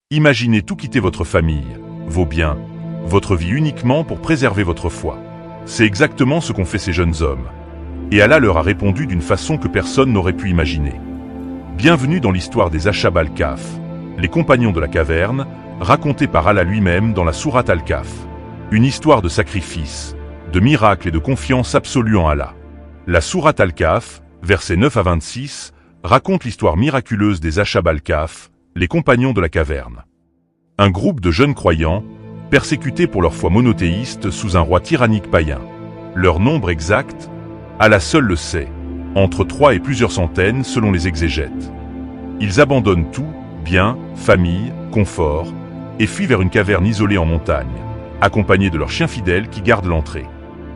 Imaginez tout quitter votre famille, vos biens, votre vie uniquement pour préserver votre foi. C'est exactement ce qu'ont fait ces jeunes hommes. Et Allah leur a répondu d'une façon que personne n'aurait pu imaginer. Bienvenue dans l'histoire des Ashab al-Kahf, les compagnons de la caverne, racontée par Allah lui-même dans la sourate al-Kahf. Une histoire de sacrifice, de miracle et de confiance absolue en Allah. La sourate al-Kahf, versets 9 à 26, raconte l'histoire miraculeuse des Ashab al-Kahf, les compagnons de la caverne. Un groupe de jeunes croyants, persécutés pour leur foi monothéiste sous un roi tyrannique païen. Leur nombre exact, Allah seul le sait, entre 3 et plusieurs centaines selon les exégètes. Ils abandonnent tout, biens, famille, confort, et fuient vers une caverne isolée en montagne, accompagnés de leurs chiens fidèles qui gardent l'entrée.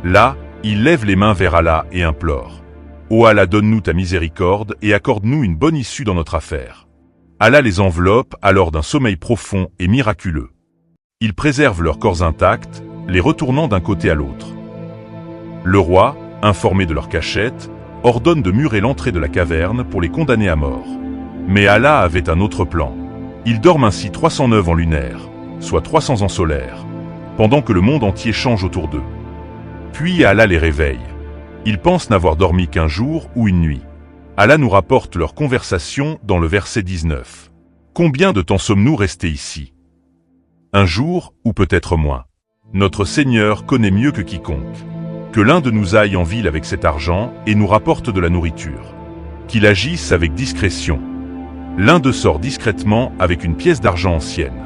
Là, ils lèvent les mains vers Allah et implorent. Ô Allah, donne-nous ta miséricorde et accorde-nous une bonne issue dans notre affaire. Allah les enveloppe alors d'un sommeil profond et miraculeux. Ils préservent leurs corps intacts, les retournant d'un côté à l'autre. Le roi, informé de leur cachette, ordonne de murer l'entrée de la caverne pour les condamner à mort. Mais Allah avait un autre plan. Ils dorment ainsi 309 ans lunaires, soit 300 ans solaires, pendant que le monde entier change autour d'eux. Puis Allah les réveille. Ils pensent n'avoir dormi qu'un jour ou une nuit. Allah nous rapporte leur conversation dans le verset 19. Combien de temps sommes-nous restés ici? Un jour, ou peut-être moins. Notre Seigneur connaît mieux que quiconque. Que l'un de nous aille en ville avec cet argent et nous rapporte de la nourriture. Qu'il agisse avec discrétion. L'un d'eux sort discrètement avec une pièce d'argent ancienne.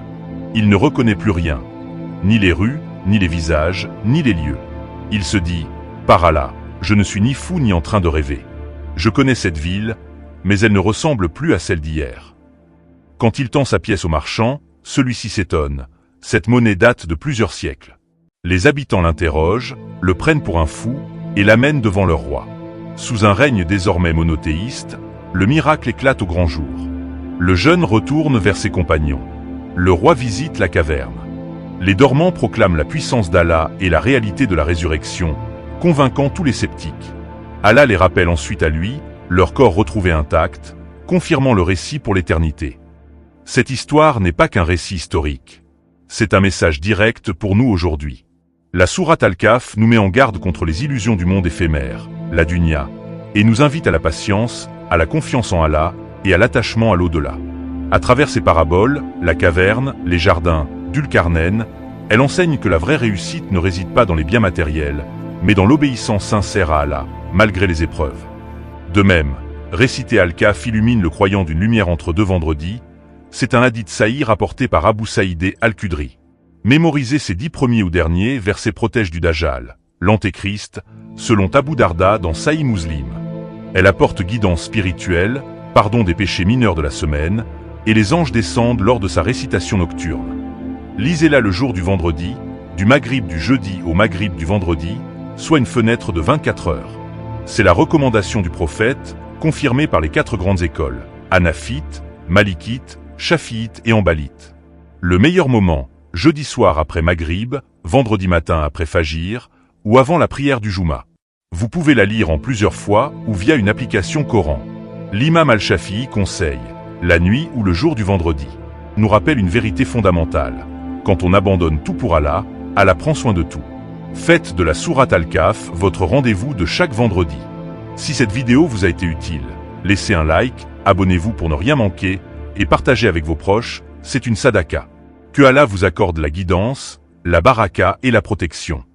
Il ne reconnaît plus rien. Ni les rues, ni les visages, ni les lieux. Il se dit, par Allah, je ne suis ni fou ni en train de rêver. Je connais cette ville, mais elle ne ressemble plus à celle d'hier. Quand il tend sa pièce au marchand, celui-ci s'étonne. Cette monnaie date de plusieurs siècles. Les habitants l'interrogent, le prennent pour un fou et l'amènent devant leur roi. Sous un règne désormais monothéiste, le miracle éclate au grand jour. Le jeune retourne vers ses compagnons. Le roi visite la caverne. Les dormants proclament la puissance d'Allah et la réalité de la résurrection, convainquant tous les sceptiques. Allah les rappelle ensuite à lui, leur corps retrouvé intact, confirmant le récit pour l'éternité. Cette histoire n'est pas qu'un récit historique. C'est un message direct pour nous aujourd'hui. La sourate al-Kahf nous met en garde contre les illusions du monde éphémère, la dunya, et nous invite à la patience, à la confiance en Allah et à l'attachement à l'au-delà. À travers ses paraboles, la caverne, les jardins, Dhul-Qarnayn, elle enseigne que la vraie réussite ne réside pas dans les biens matériels, mais dans l'obéissance sincère à Allah, malgré les épreuves. De même, réciter Al-Kahf illumine le croyant d'une lumière entre deux vendredis. C'est un hadith sahih rapporté par Abu Saïd al-Khudri. Mémoriser ces 10 premiers ou derniers versets protège du Dajjal, l'Antéchrist, selon Abu Darda dans Sahih Muslim. Elle apporte guidance spirituelle, pardon des péchés mineurs de la semaine, et les anges descendent lors de sa récitation nocturne. Lisez-la le jour du vendredi, du maghrib du jeudi au maghrib du vendredi, soit une fenêtre de 24 heures. C'est la recommandation du prophète, confirmée par les 4 grandes écoles, Hanafite, Malikite, Shafiite et Hanbalite. Le meilleur moment, jeudi soir après Maghrib, vendredi matin après Fajr, ou avant la prière du Juma. Vous pouvez la lire en plusieurs fois ou via une application Coran. L'imam al-Shafi'i conseille, la nuit ou le jour du vendredi, nous rappelle une vérité fondamentale. Quand on abandonne tout pour Allah, Allah prend soin de tout. Faites de la sourate al-Kahf votre rendez-vous de chaque vendredi. Si cette vidéo vous a été utile, laissez un like, abonnez-vous pour ne rien manquer, et partagez avec vos proches, c'est une sadaqa. Que Allah vous accorde la guidance, la baraka et la protection.